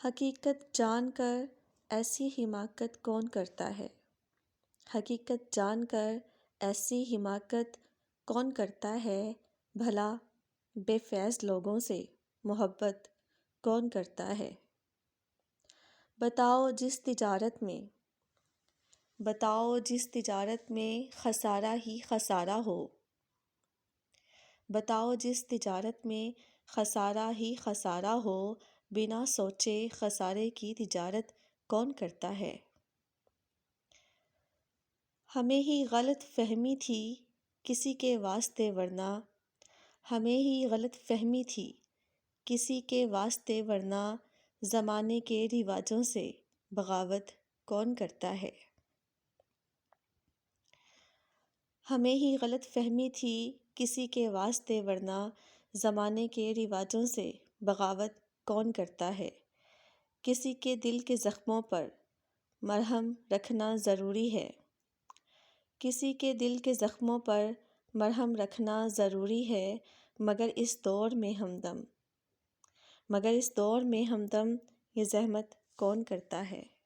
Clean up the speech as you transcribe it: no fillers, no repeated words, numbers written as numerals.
حقیقت جان کر ایسی حماقت کون کرتا ہے؟ حقیقت جان کر ایسی حماقت کون کرتا ہے؟ بھلا بے فیض لوگوں سے محبت کون کرتا ہے؟ بتاؤ جس تجارت میں خسارہ ہی خسارہ ہو، بتاؤ جس تجارت میں خسارہ ہی خسارہ ہو، بنا سوچے خسارے کی تجارت کون کرتا ہے؟ ہمیں ہی غلط فہمی تھی کسی کے واسطے ورنہ، ہمیں ہی غلط فہمی تھی کسی کے واسطے ورنہ، زمانے کے رواجوں سے بغاوت کون کرتا ہے؟ ہمیں ہی غلط فہمی تھی کسی کے واسطے ورنہ، زمانے کے رواجوں سے بغاوت کون کرتا ہے؟ کسی کے دل کے زخموں پر مرہم رکھنا ضروری ہے، کسی کے دل کے زخموں پر مرہم رکھنا ضروری ہے، مگر اس دور میں ہمدم یہ زحمت کون کرتا ہے؟